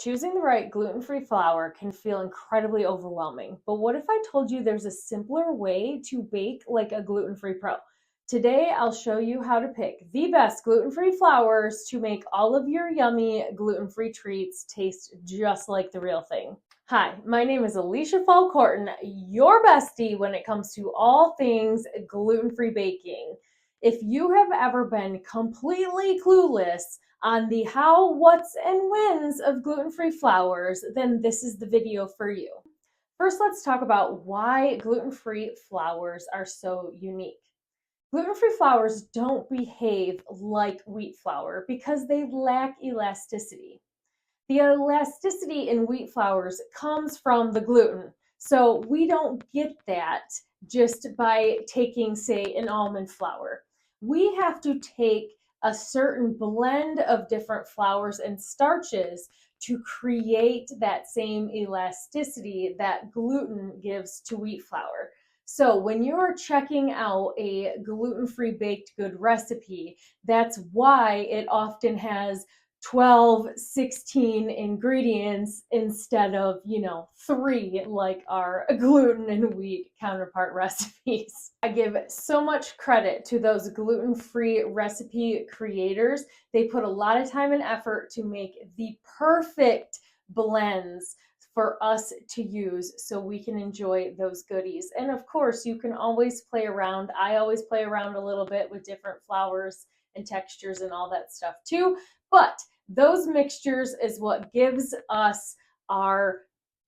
Choosing the right gluten-free flour can feel incredibly overwhelming, but what if I told you there's a simpler way to bake like a gluten-free pro? Today, I'll show you how to pick the best gluten-free flours to make all of your yummy gluten-free treats taste just like the real thing. Hi, my name is Alicia Falcorton, your bestie when it comes to all things gluten-free baking. If you have ever been completely clueless on the how, what's, and whens of gluten-free flours, then this is the video for you. First, let's talk about why gluten-free flours are so unique. Gluten-free flours don't behave like wheat flour because they lack elasticity. The elasticity in wheat flours comes from the gluten. So we don't get that just by taking, say, an almond flour. We have to take a certain blend of different flours and starches to create that same elasticity that gluten gives to wheat flour. So when you're checking out a gluten-free baked good recipe, that's why it often has 12, 16 ingredients instead of, 3 like our gluten and wheat counterpart recipes. I give so much credit to those gluten-free recipe creators. They put a lot of time and effort to make the perfect blends for us to use so we can enjoy those goodies. And of course, you can always play around. I always play around a little bit with different flours and textures and all that stuff too. But those mixtures is what gives us our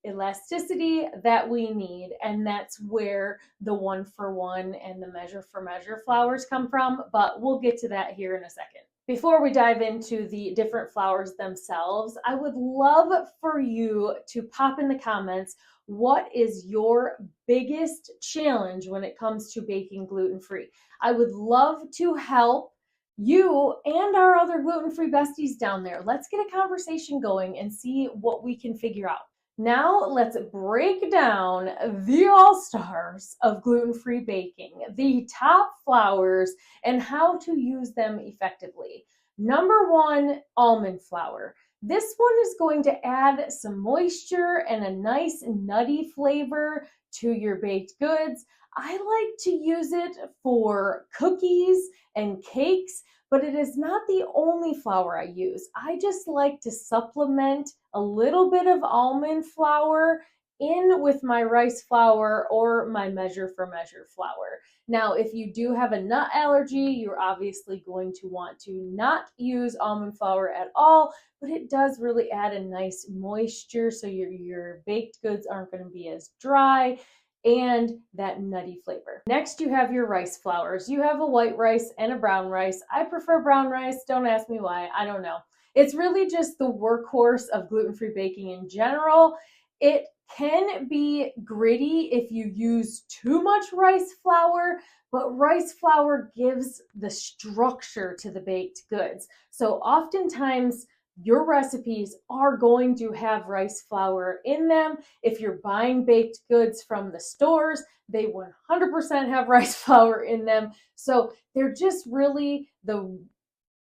elasticity that we need, and that's where the 1-for-1 and the measure-for-measure flours come from, but we'll get to that here in a second. Before we dive into the different flours themselves, I would love for you to pop in the comments what is your biggest challenge when it comes to baking gluten-free. I would love to help you and our other gluten-free besties down there. Let's get a conversation going and see what we can figure out. Now let's break down the all-stars of gluten-free baking, the top flours, and how to use them effectively. Number 1, almond flour. This one is going to add some moisture and a nice nutty flavor to your baked goods. I like to use it for cookies and cakes, but it is not the only flour I use. I just like to supplement a little bit of almond flour in with my rice flour or my measure-for-measure flour. Now, if you do have a nut allergy, you're obviously going to want to not use almond flour at all, but it does really add a nice moisture so your baked goods aren't going to be as dry and that nutty flavor. Next, you have your rice flours. You have a white rice and a brown rice. I prefer brown rice. Don't ask me why. I don't know. It's really just the workhorse of gluten-free baking in general. It can be gritty if you use too much rice flour, but rice flour gives the structure to the baked goods. So oftentimes, your recipes are going to have rice flour in them. If you're buying baked goods from the stores, they 100% have rice flour in them. So they're just really the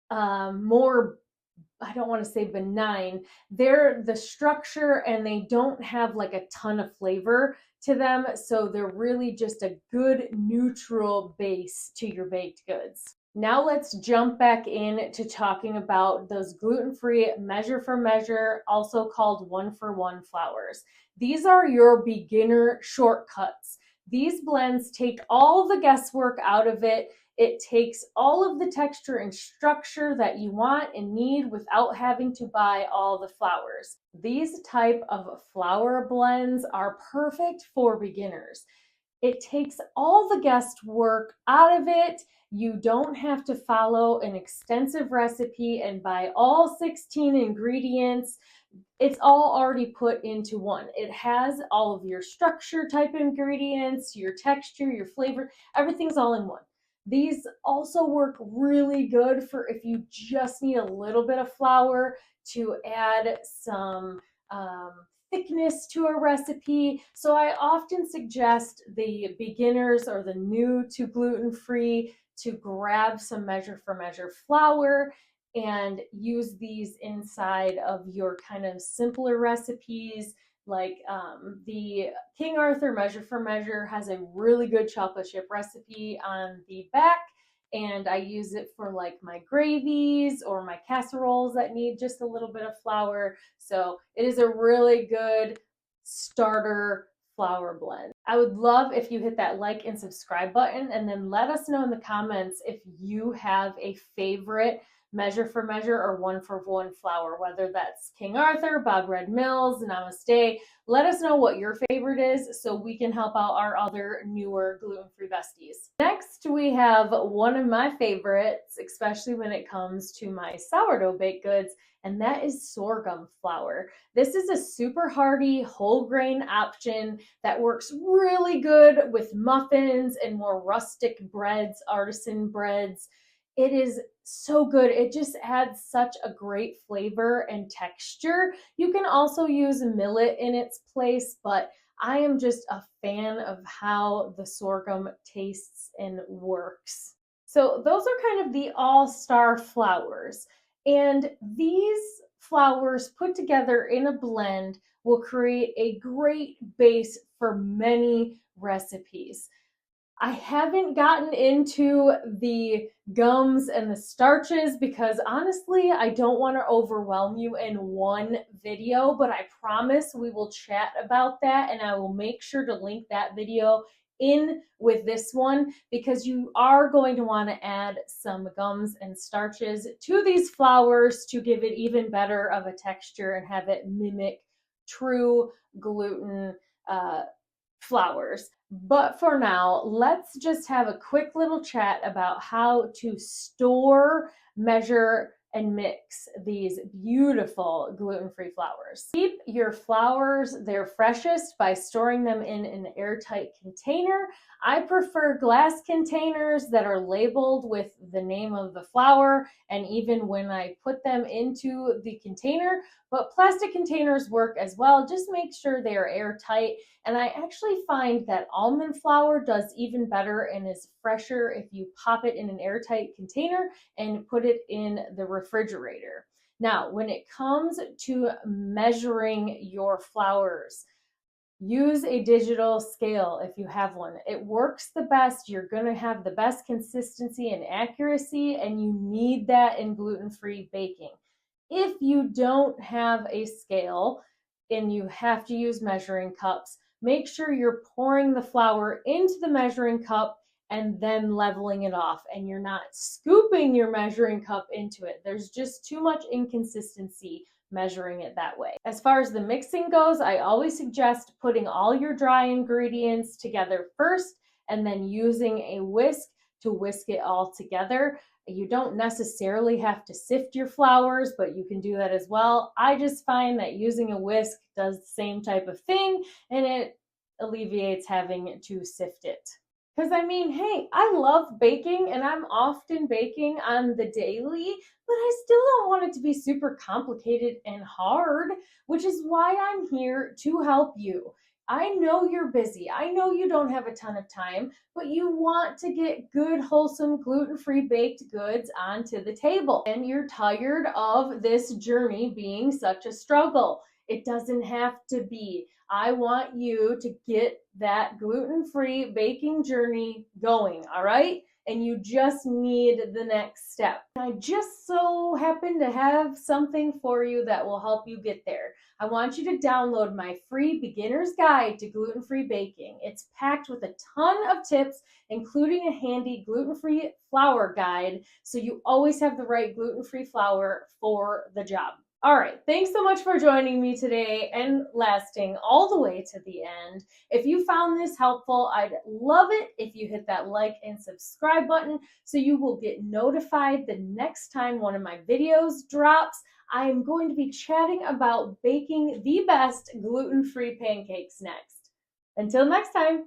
more, I don't want to say benign, they're the structure and they don't have like a ton of flavor to them. So they're really just a good neutral base to your baked goods. Now let's jump back in to talking about those gluten-free measure-for-measure, also called 1-for-1 flours. These are your beginner shortcuts. These blends take all the guesswork out of it. It takes all of the texture and structure that you want and need without having to buy all the flours. These type of flour blends are perfect for beginners. It takes all the guesswork out of it. You don't have to follow an extensive recipe and buy all 16 ingredients. It's all already put into one. It has all of your structure type ingredients, your texture, your flavor, everything's all in one. These also work really good for if you just need a little bit of flour to add some thickness to a recipe. So I often suggest the beginners or the new to gluten-free to grab some measure-for-measure flour and use these inside of your kind of simpler recipes. Like the King Arthur Measure for Measure has a really good chocolate chip recipe on the back, and I use it for like my gravies or my casseroles that need just a little bit of flour. So it is a really good starter flour blend. I would love if you hit that like and subscribe button, and then let us know in the comments if you have a favorite Measure for Measure or One for One flour, whether that's King Arthur, Bob Red Mills, Namaste. Let us know what your favorite is so we can help out our other newer gluten-free besties. Next, we have one of my favorites, especially when it comes to my sourdough baked goods, and that is sorghum flour. This is a super hearty whole grain option that works really good with muffins and more rustic breads, artisan breads. It is so good. It just adds such a great flavor and texture. You can also use millet in its place, but I am just a fan of how the sorghum tastes and works. So those are kind of the all-star flours. And these flours put together in a blend will create a great base for many recipes. I haven't gotten into the gums and the starches because honestly, I don't want to overwhelm you in one video, but I promise we will chat about that, and I will make sure to link that video in with this one because you are going to want to add some gums and starches to these flours to give it even better of a texture and have it mimic true gluten flours. But for now, let's just have a quick little chat about how to store, measure, and mix these beautiful gluten-free flours. Keep your flours their freshest by storing them in an airtight container. I prefer glass containers that are labeled with the name of the flour, and even when I put them into the container, but plastic containers work as well. Just make sure they are airtight. And I actually find that almond flour does even better and is fresher if you pop it in an airtight container and put it in the refrigerator. Now, when it comes to measuring your flours, use a digital scale if you have one. It works the best. You're going to have the best consistency and accuracy, and you need that in gluten-free baking. If you don't have a scale and you have to use measuring cups, make sure you're pouring the flour into the measuring cup and then leveling it off, and you're not scooping your measuring cup into it. There's just too much inconsistency measuring it that way. As far as the mixing goes, I always suggest putting all your dry ingredients together first and then using a whisk to whisk it all together. You don't necessarily have to sift your flours, but you can do that as well. I just find that using a whisk does the same type of thing, and it alleviates having to sift it. Because I mean, hey, I love baking and I'm often baking on the daily, but I still don't want it to be super complicated and hard, which is why I'm here to help you. I know you're busy. I know you don't have a ton of time, but you want to get good, wholesome, gluten-free baked goods onto the table. And you're tired of this journey being such a struggle. It doesn't have to be. I want you to get that gluten-free baking journey going, all right? And you just need the next step. I just so happen to have something for you that will help you get there. I want you to download my free beginner's guide to gluten-free baking. It's packed with a ton of tips, including a handy gluten-free flour guide, so you always have the right gluten-free flour for the job. All right, thanks so much for joining me today and lasting all the way to the end. If you found this helpful, I'd love it if you hit that like and subscribe button so you will get notified the next time one of my videos drops. I am going to be chatting about baking the best gluten-free pancakes next. Until next time.